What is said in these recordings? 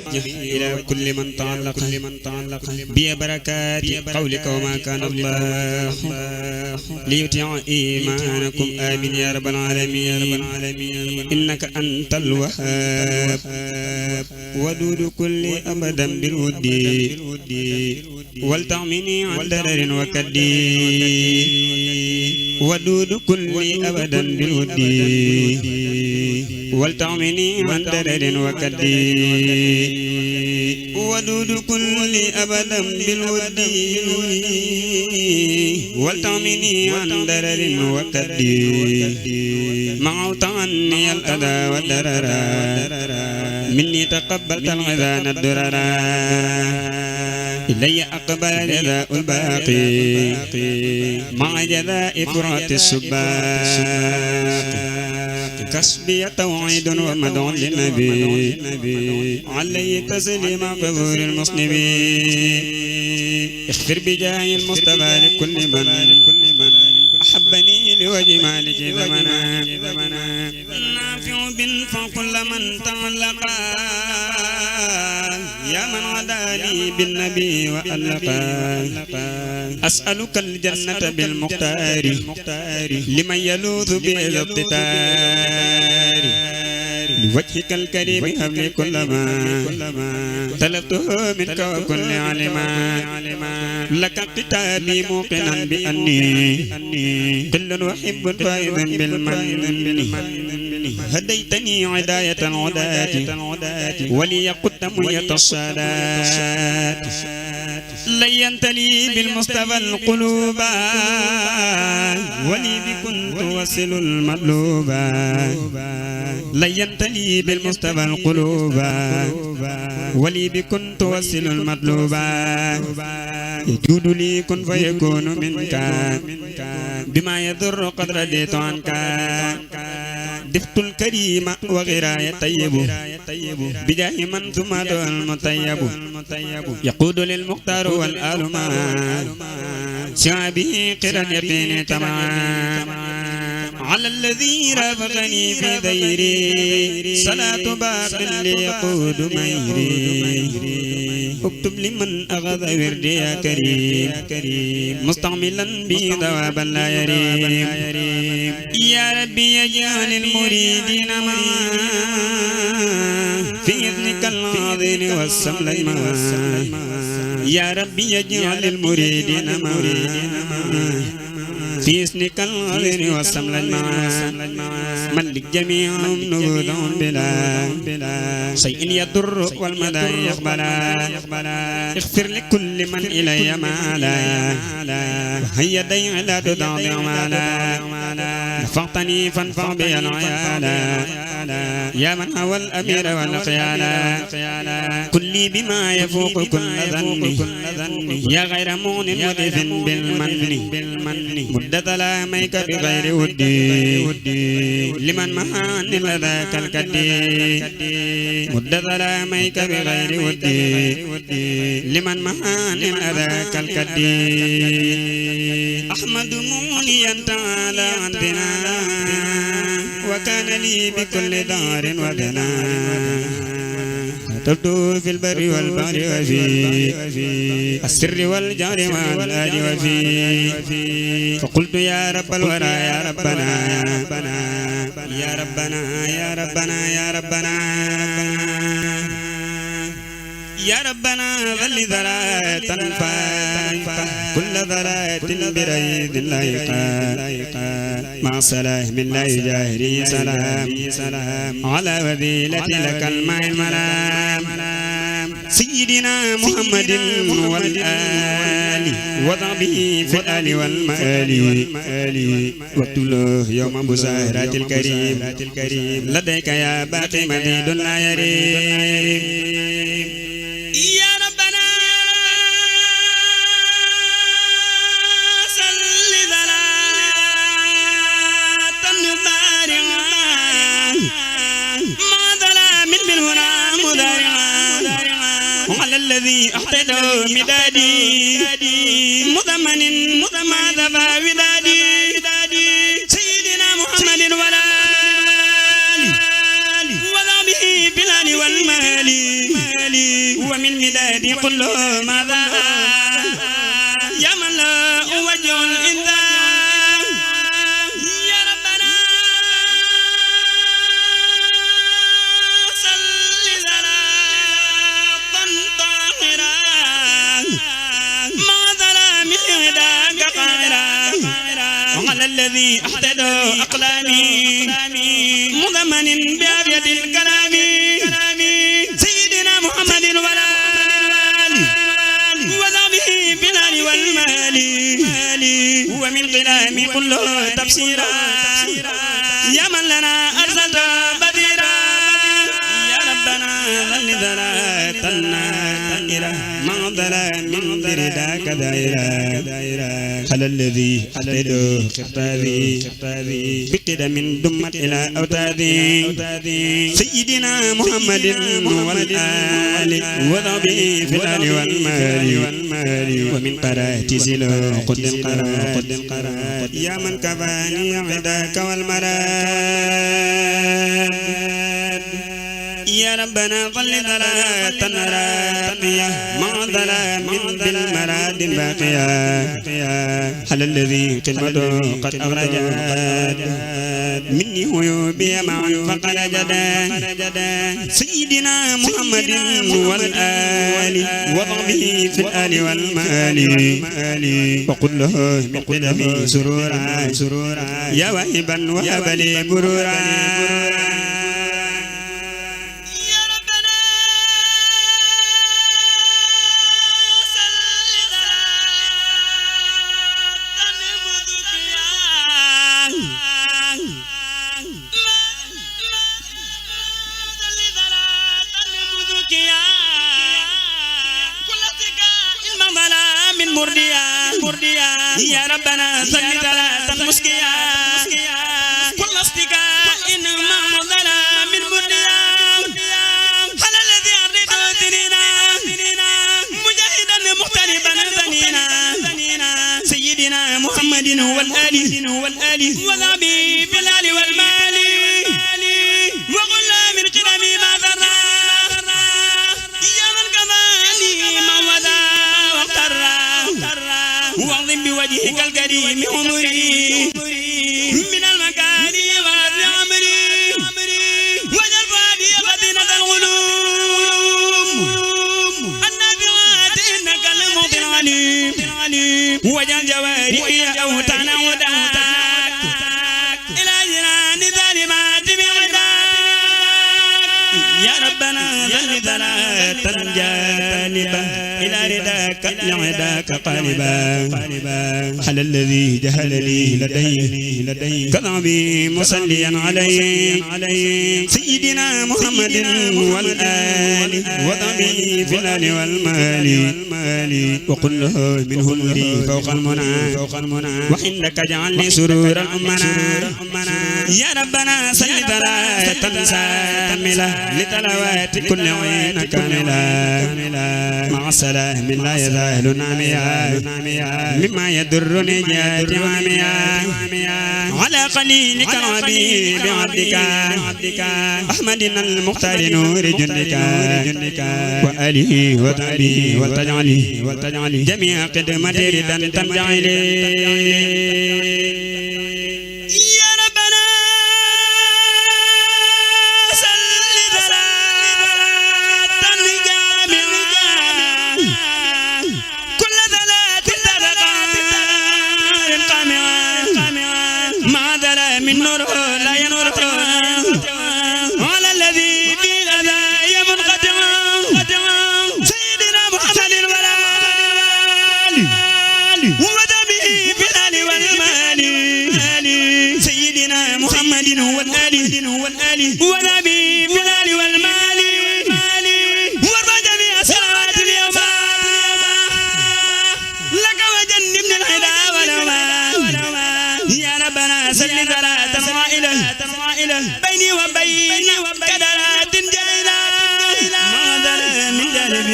وجه إلى كل من تعلق ببركات قولك وما كان الله ليطيع إيمانكم آمين يا رب العالمين إنك أنت الوهاب ودود كل أبدا بالود ولتعمني عن درر وكدي ودود كل أبدا بالود ولتعمني عن درر وكدي ودود كل أبدا بالود ولتعمني عن درر وكدي معوت عني الأذى والدرر مني تقبلت الغذان الدرر إلي أقبل جزاء الباقي مع جزاء فرات السباق كسبي توعيد ومدعو للنبي علي تسليم قبور المصنبين اغفر بجاه المصطفى لكل من أحبني لوجه مالك زمنا نافع بن فكل من تعلق يا من عداني بالنبي وألقى أسألك الجنة بالمختار لمن يلوذ بإذا التتار لوجهك الكريم هب لي كل ما طلبته منك وكل علما لك كتابي موقنا بأني كل وحب فائز بالمن هديتني عداية العداة ولي قدم الصلاة لينت لي بالمصطفى القلوب ولي بكن توصل المطلوب لينت لي بالمصطفى القلوب ولي بكن توصل المطلوب يجود لي كن فيكون منك بما يضر قد رديت عنك دفت الكريم وغراية طيب بجاه من ثم المطيب يقود للمختار والآل ما شعبه قرا يقين تمام على الذي رافقني في ديري صلاة باق ليقود ميري اكتب لمن أخذ وردي يا كريم مستعملا بي ذوابا لا يريم يا ربي يجعل المريدين معا في إذنك العظيم والسمل يا ربي يجعل المريدين معا في اسمك العظيم والسمل ملك جميعهم نبوذهم بلا شيء يضر والمدى يقبلا اغفر لكل من إلي مالا وهيا دي لا تضاضع مالا نفعتني فانفع بي العيالا يا من هو الأمير والخيالا كلي بما يفوق كل ذني يا غير مغن مدف بالمن مدة لاميك بغير ودي لمن مهان لذاك الكدي مدة لاميك بغير ودي لمن مهان لذاك الكدي أحمد موليا تعالى عندنا وكان لي بكل دار ودنا تبدو في البر والبحر وفي السر والجهر والآل وفي فقلت يا رب الورى يا ربنا يا ربنا يا ربنا يا ربنا يا ربنا ظل ذرات كل ذرات بريد لايقا مع سلام لا يجاهري سلام على وذيلة لك الماء الملام سيدنا محمد والآل وضعبه في الآل والمآل وقتله يوم بزهرات الكريم لديك يا باقي مديد لا يريم يا ربنا صل صلاة بارعة مع ظلام بالهنا مضارعة وعلى الذي أحتدى مدادي مضمن مع ذبا ودادي سيدنا محمد والآل وضع به بالآل والمال ومن مدادي كل ماذا يا من لا وجه الإنذار يا ربنا صل صلاة طاهرة مع ظلام هداك قاهرة وعلى الذي احتدى أقلامي مضمن بعافية الكلام سيدنا محمد والآل وذبه بالآل والمال ومن قلام كله تفسيرا يا من لنا أرسلت بديرا يا ربنا ظل ذراتنا ما ظلام من رداك دائرا على الذي أتدو خطابي بقدم دمت إلى أوتادي سيدنا محمد والآل وذبي في الآل والمال ومن قرات زلو قد القرات يا من كفاني عداك والمراد يا ربنا ظل ذرات راقية مع ظلام بالمراد باقية على الذي قدمته قد أخرجت مني عيوبي معا فقد جدا سيدنا محمد والآل وضعه في الآل والمال وقل له من قدمي سرورا يا واهبا وهب لي برورا يا ربنا صل ثلاثا مسكيا كل اصدقاء مع ظلام مرديا على الذي أريد وزنينا مجاهدا مختلفا ثنينا سيدنا محمد والآل وذابي بالآل والمال وقل من قدمي ما ذرى يا من كفاني ما وذا واقترى واعظم بوجهك الكريم عمري من المكارم وأرض عمري واجعل فؤادي خزينة العلوم النافعات إنك المعطي العليم واجعل جوارحي أوطانا وداك إلى جنان ظالمات بعداك يا ربنا ظل ثلاثا جانبا إلى رداك لعداك قالبا على الذي جهل لي لديه كذبي مصليا عليه سيدنا محمد والآل وضبي في الآل والمال وقل له من همري فوق المنى وعندك اجعل لي سرورا أمنا يا ربنا صل صلاة شاملة لتلاوات كل عين كاملة مع السلام لا يزال ناميا مما يضرني جاد عاميا على قليلك العبيد عبدك أحمدنا المختار نور جندك وآله وصحبه وتجعلي جميع قدمتي ردا ترجع إليه من نور لا ينور على الذي في الأذى منقطع سيدنا محمد والآل وذبه في الآل والمال سيدنا محمد والآل وذبه في الآل والمال وارضى جميع صلوات اليوم لك وجنبنا الهدى والهوى يا ربنا صل إله بيني وبين كدرات جليلة ما ذل من جلب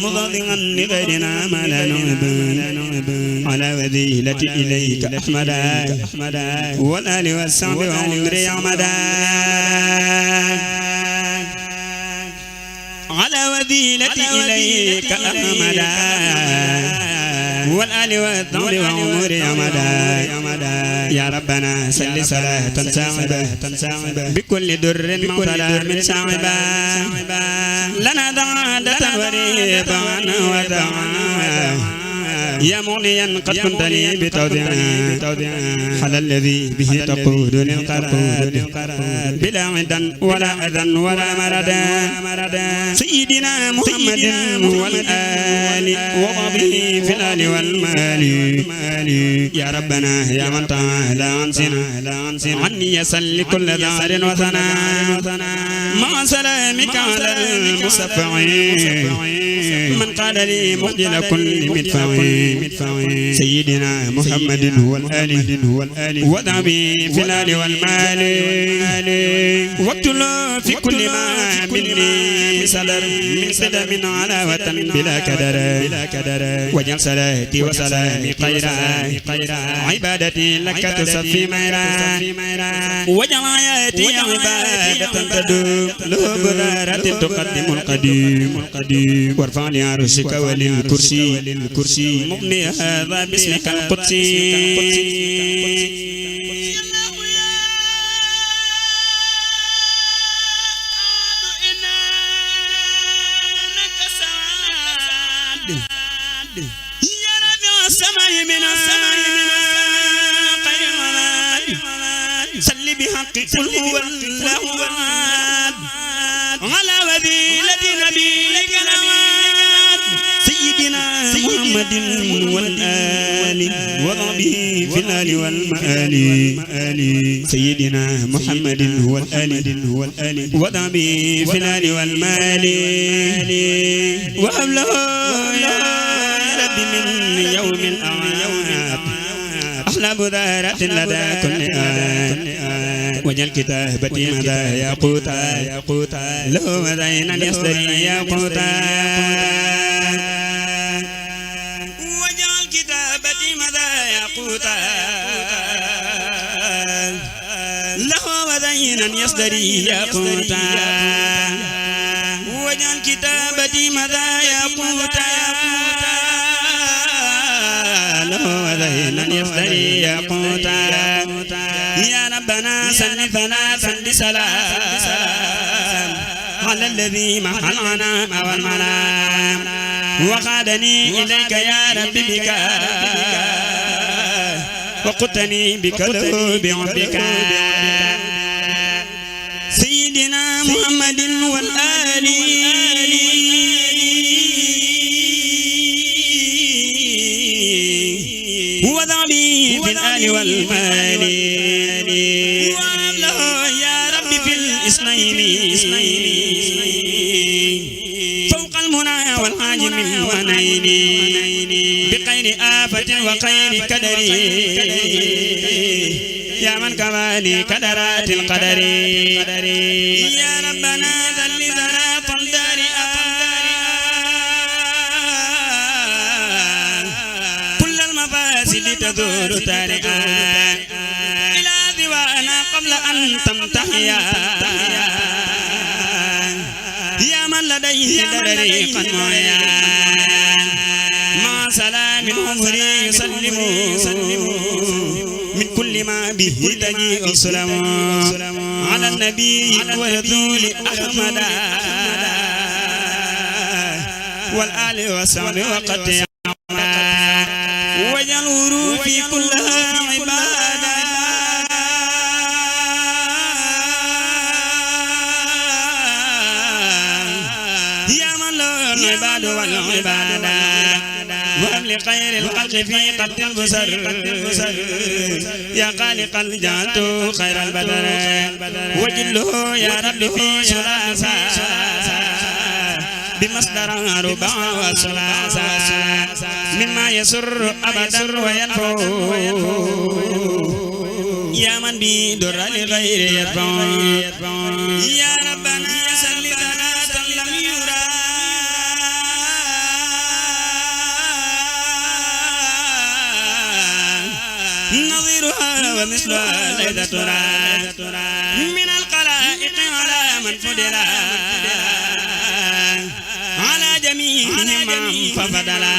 مضاضعا لغيرنا ما لا نعب على وذيلة إليك أحمدا والآل والصحب وعمري أحمدا على وذيلتي إليك أحمدا والآل والثور وعمري أمدا يا ربنا سل صلاة تنسعبة بكل در معطلة من شعبا لنا ضعادة وريبا ودعا يا مغنيا قد كنت لي بتوضيع على الذي به تقود للقرار بلا عدا ولا أذى ولا مردا سيدنا محمد والآل وضبه في الآل والمال يا ربنا يا من تعالى عنسنا عني يسل كل دار وثنا مع سلامك على المصفع من قال لي مخجل كل مدفع سيدنا محمد هو الآل وذهبي في الآل والمال واقتل في كل ما مني صدر من سدم علاوة بلا كدر وجل صلاتي وسلامي خيرا عبادتي لك تصفي ميرا وجل آياتي عبادة تدوم له بذارة تقدم القديم وارفع لي عرشك وللكرسي مغني هذا باسمك القدسي يا رفيع السماء من سل بحق قل هو الله على وذيلة نبيك سيدنا محمد والآل وضبه في الآل والمآل سيدنا محمد هو الآل وضبه في الآل والمال وأبله يا رب من يوم الأعياد أحلى بذارة لدى كل وجل كتابتي مدى ياقوتا له مدينا يصدري ياقوتا وجل كتابتي مدى ياقوتا له مدينا يصدري ياقوتا وجل كتابتي مدى ياقوتا له مدينا يصدري ياقوتا يا ربنا سل ثلاثا بسلام على الذي محى العناء والمنام وقادني إليك يا رب بك وقدتني بك له بعبدك سيدنا محمد والآل هو ذعبي في الآل والمال وأبله يا رب في الاثنين فوق المنى والحاج من ونين بغير آفة وخير كدر يا من كماني كدرات القدر يا ربنا ذل ذرات الدار تدور تارئا إلى ذوانا قبل أن تمتحيا يا من لديه دريقا معيا مع سلام عمري يسلم من كل ما به تجيء السلام على النبي والرسول أحمد والآل والصحب وقد وجل في كلها عبادة يا من له العباد والعبادة وأهل خير الخلق في قد البصر يا خالق الجهات خير البدر وجله يا رب في ثلاثة بمصدر ربع وثلاثة مما يسر أبدا وينفو يا من بدر لغير يدفع يا ربنا سل ثلاثا لم يرى نظيرها ومثلها ليس ترى من الخلائق على من فدلا فضلا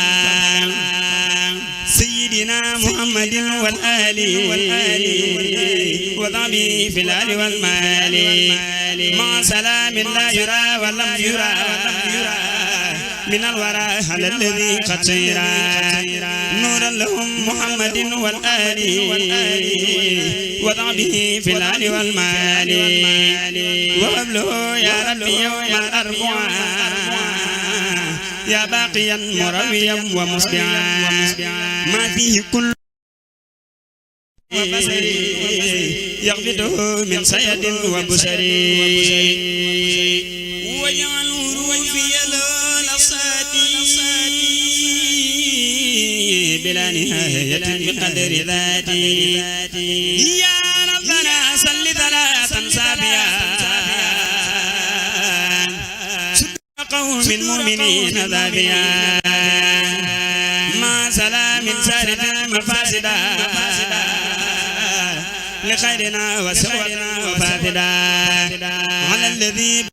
سيدنا محمد والآل وضعبه في الآل والمال مع سلام لا يرى ولم يرى من الورى على الذي قد سيرا نورا لهم محمد والآل وضعبه في الآل والمال وقبله يا ربي يوم الأربعاء يا باقيا مرويا ومسبعا ما فيه كل يغبطه من صيد وبشر وجعلوا روفي الأصات بلا نهاية بقدر ذاتي يا ربنا صل ثلاثا سابيا قوم مؤمنين ذابيا ما سلام سارد مفاسدا لخيرنا وسوءنا وفاسدا على الذي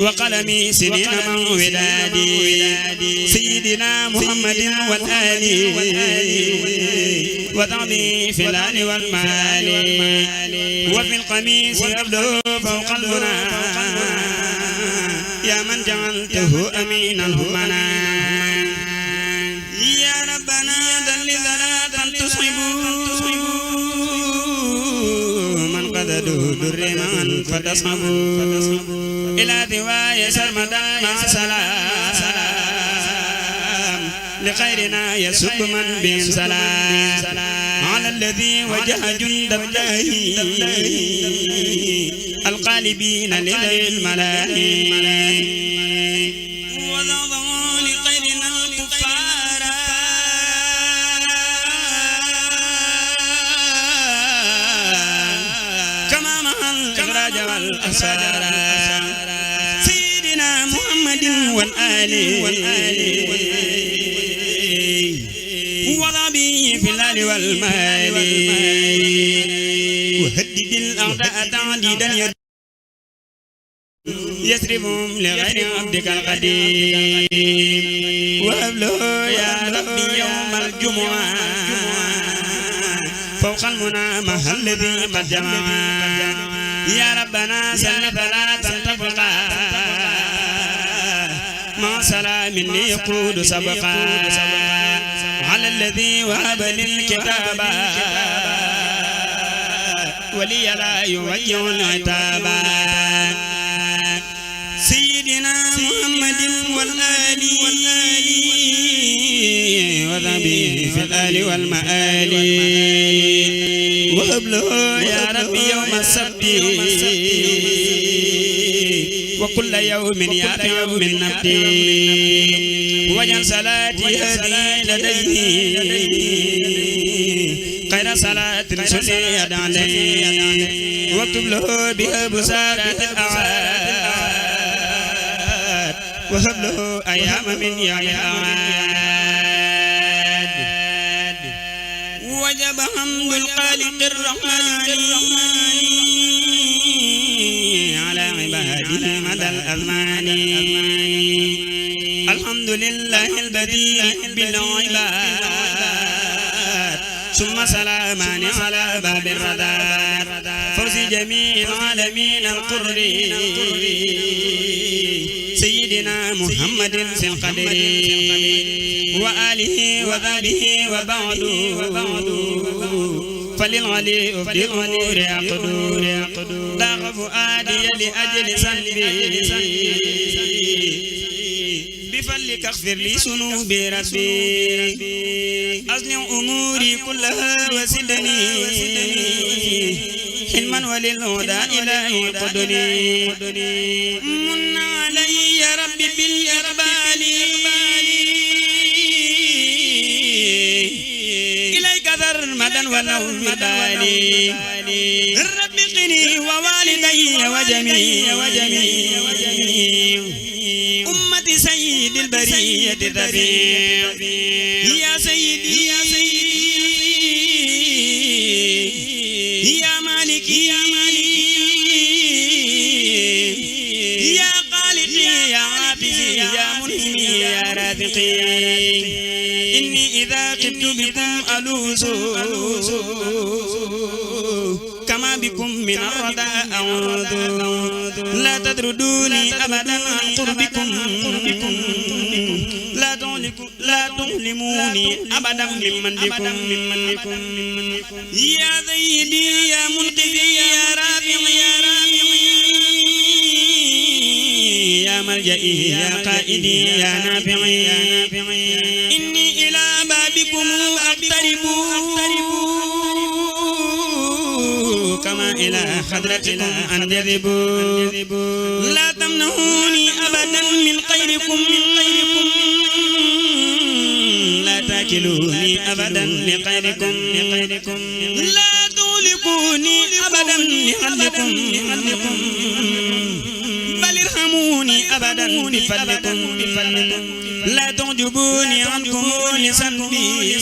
وقلمي سنين من ولادي سيدنا محمد والآل وضعبي في الآل والمال وفي القميص يبدو فوق المنى يا من جعلته أمينا همنا يا ربنا ذل ذراتا تصحبوا من قددوا درما فتصحبوا إلى ذواي سرمدا مع سلام لخيرنا يسب من بهم سلام على الذي وجه جند الله القالبين لذي الملاهي وضعوا لخيرنا الكفار كما مع الإخراج والأسار سيدنا محمد والآل وضعبي في الآل والمال وهدد الأعداء تعديدا يسربهم لغير عبدك القديم وهبله يا ربي يوم الجمعة فوق المنى مع الذي قد جمع يا ربنا سل ثلاثا تفرقا مع سلام يقود سبقا على الذي وهب للكتاب ولي لا يوجه العتاب سيدنا محمد والآل وذبيه في الآل والمآل وهب له يا ربي يوم السبت وكل يوم يا يوم النبت وجعل صلاتي هذه لديه خير صلاة سليت عليه واكتب له بها بسارة الأعاد وهب له أيام من يوم الأعاد وجب حمد الخالق الرحمن على عباده مدى الأزمان الحمد لله البديع بالعباد ثم سلامان على باب الردى فوز جميع العالمين القر سيدنا محمد في القدر وآله وذاله وبعد فللعلي في الأمور يقدر ضاق فؤادي لأجل سنبي بفضلك اغفر لي ذنوبي ربي أصلح أموري كلها وسدني حلما وللهدى إلهي قدني من علي ربي بالإقبال إليك ذرمدا ونوم بالي رب قني ووالدي وجميع أمة سيد البرية ذبيح يا سيدي يا مالكي يا خالقي يا عافي لاذقي إني إذا قبت بكم ألوذ كما بكم من الردى أعوذ لا تطردوني أبدا عن قربكم لا تظلموني أبدا ممن بكم يا زيدي يا منقذي يا رافعي يا ملجئي يا قائدي يا نافعي إني إلى بابكم أقترب كما إلى حضرتكم أنجذب لا تمنعوني أبدا من خيركم لا تاكلوني أبدا لخيركم لا تغلقوني أبدا لحلكم بل ارحموني أبدا بفضلكم لا تعجبوني عنكم لسنبي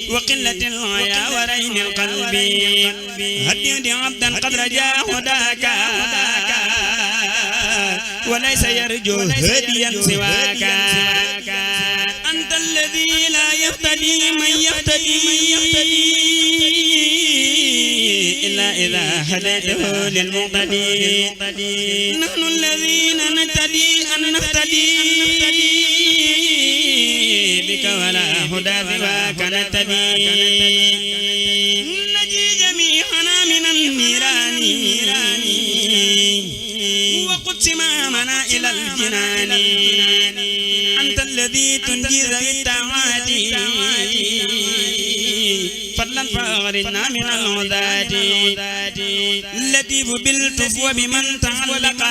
وقلة الحياة ورين القلب هدد عبدا قد رجا هداك وليس يرجو هديا سواك أنت الذي لا يهتدي من يهتدي إلا إذا هديته للمهتدي نحن الذين نهتدي أن نهتدي بك ولا هدى سواك نهتدي نجي جميعنا من النيران وقدس مامنا إلى الجنان أنت الذي تنجي ذوي الطاعات فضلا فأغرنا من العذات لطيف بالطف وبمن تعلق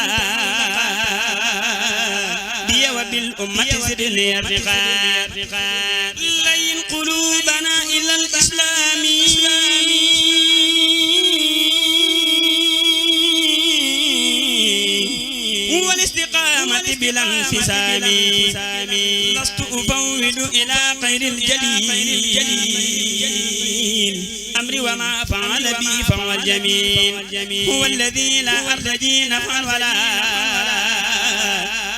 بي وبالأمة زد لي الرقاء لين قلوبنا إلى الإسلام والاستقامة بلا انفصام لست أفوض إلى خير الجليل أمري وما فعل بي فهو الجميل هو الذي لا أرتجي نفعا ولا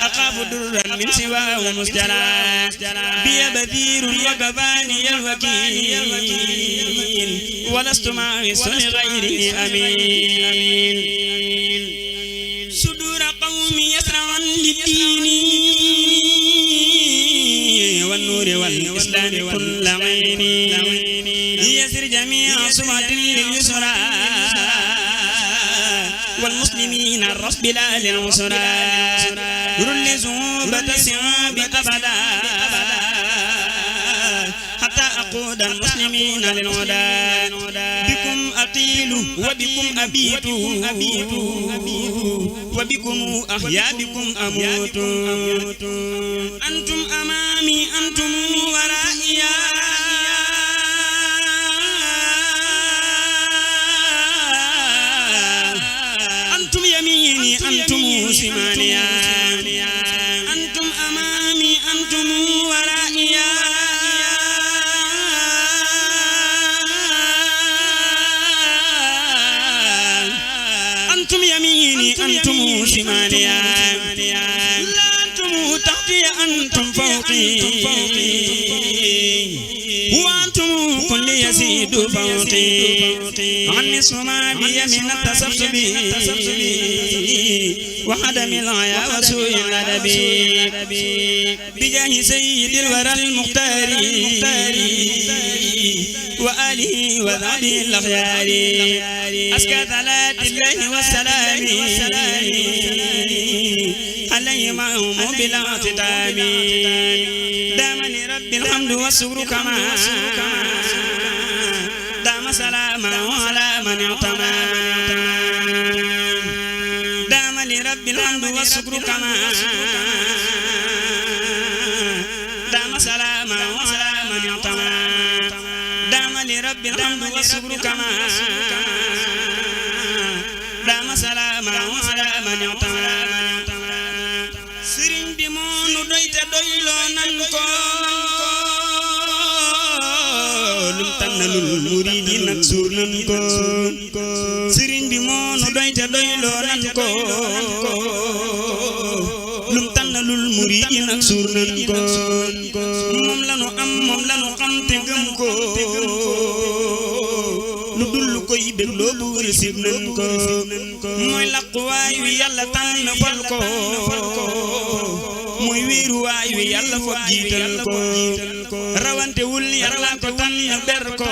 أخاف درا من سواه مستلا بي بذير وكفاني الوكيل ولست معيس لغيره أمين صدور قومي يسرعا للدين والنور والإسلام كل عيني يسر جميع صفات لليسرى والمسلمين الرصب لا للعسرى رل زوبة الصعاب أبدا حتى أقود المسلمين للهدى بكم أقيل وبكم أبيت وبكم أحيا بكم أموت أنتم أمامي أنتم ورائي أنتم يميني أنتم شمالي أنتم أمامي أنتم ورائي أنتم يميني أنتم شمالي لا أنتم تحتي أنتم فوقي وأنتم كل يزيد فوقي عني السما بي من التسبسب وعدم العيا وسوء الأدب بجاه سيد الورى المختار وآله وذابه الأخيار أزكى صلاة الله والسلام عليه معهم بلا اعتتام دام لرب الحمد والشكر كما دام سلامه على من اعتمى دام لرب الحمد والشكر كما دام سلامه على من اعتمى دام لرب الحمد والشكر كما دام سلامه على من اعتمى sëriñ bi moo nu doy te doyloo nan ko lum tànnalul muridi nag suur nan ko sëriñ bi moo nu doy te doyloo nan ko lum tànnalul muridi yi nag suur nañ ko moom lanu am moom lanu xam te gëm ko lu dul lu koy bég loolu sib nañ ko mooy laquwaay wi yàlla tànn fal ko mooy wéeruwaay wi yàlla foog jiital ko rawante wul yàlla ko tànn ber ko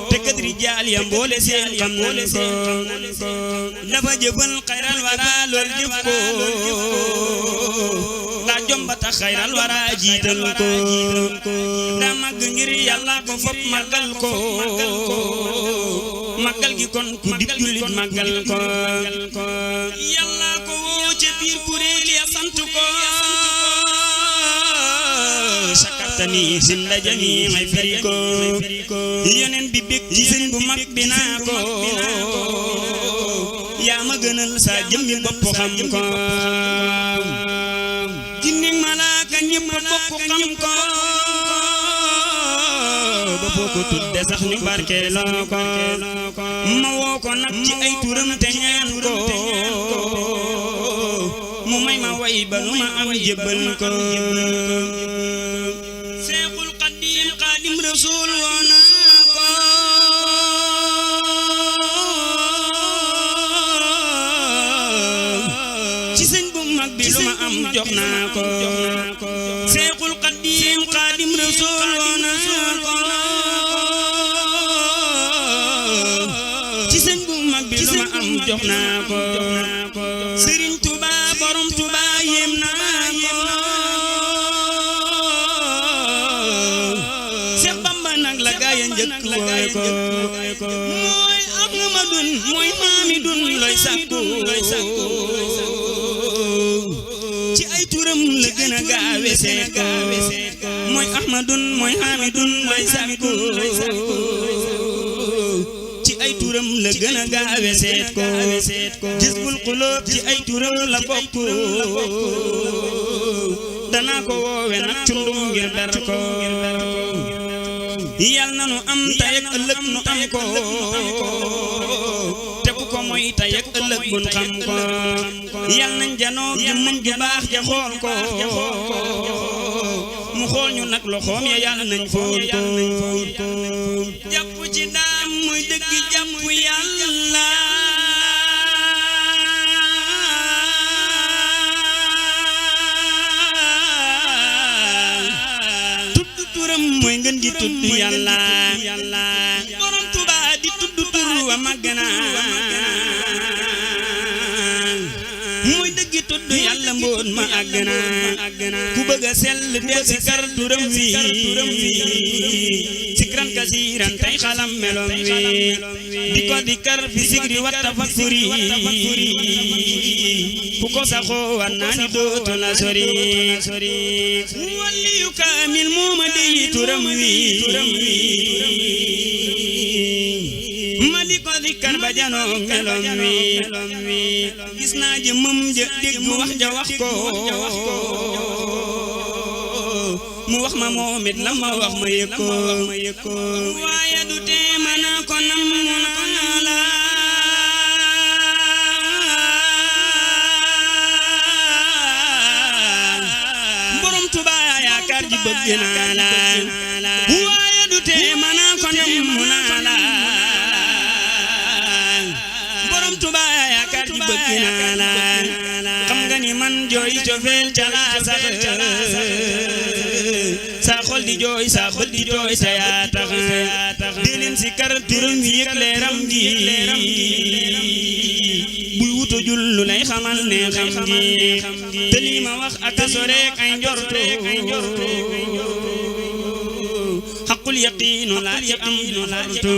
te kat rijaal ya mboole seen xam nañ ko dafa jëfal xayral wara lool jëf ko daa jomba tax xayral wara jiital ko daa màgg ngir yàlla ko fop màggal ko màggal gi kon ku dib jullit màggal ko yàlla ko woo ca biir kuréel ya sant ko sakartani sinda jami ay firi ko yeneen bi bég ci sëñ bu mag bi naa ko yaa ma gënal sa jëmmi bopp xam ko jinne malaaka ñépp bokk xam ko ba foo ko tudde sax ñu barkeeloo ko ma woo ko nag ci ay turam te ñaan ko mu may ma way ba lu ma am jébbal ko Seexul Xadiim Xaadim Rasuul woona ko ci sëñ bu mag bi lu ma am jox naa ko Seexul Xadiim Xaadim Rasuul woona ko ci sëñ bu mag bi lu ma am jox naa ko Sëriñ Tuba borom Tuba yéem naa ko Seex Bamba nag la gaaya njëkk wooy ko mooy Ahmadun mooy Hamidun looy sàkku ci ay turam la gën a gaawe seet ko mooy Ahmadun mooy Hamidun looy sàkku ci ay turam la gën a gaawe seet ko Jazbul Qulub ci ay turam la bokk danaa ko woowe nag cundum ngir ber ko yal na nu am tey ak ëllëg nu am ko te ku ko mooy tey ak ëllëg bun xam ko yal nañ janoo jëmmam ju baax ja xool ko mu xool ñu nag loxoom ya yal nañ fool ko jàpp ci daam muy dëgg jàpp yàlla mooy ngeen gi tudd yàlla borom Tuuba di tudd tur wa màgg na mooy dëggi tudd yàlla mboot ma àgg na ku bëgg a sell del si kar turam wi sikran kasiran tay xalam melom wi di ko di kar fi sigri wa tafakkuri ku ko saxoo war naa ni dootu la sori waliyu kaamil mooma dey turam wi ma di ko di kar ba janoo melom wi gis naa jëmmam ja dégg wax ja wax ko mu wax ma moom it la ma wax ma yëg ko waaye du tee ma naa ko nam mu naa la borom Tuuba yaakaar ji bëgg naa la waaye du tee ma naa ko nam mu naa la borom Tuuba yaakaar ji bëgg naa la xam nga ni man jooy cofeel ca laa sax sa xol di jooy sa bët di jooy sa yaa tax di leen si kar turam wi yëg leeram gi buy wuto jul lu lay xamal ne xam gi te lii ma wax ak a soreek ay njorto xaqul yaqiinu laa yaqiinu lartu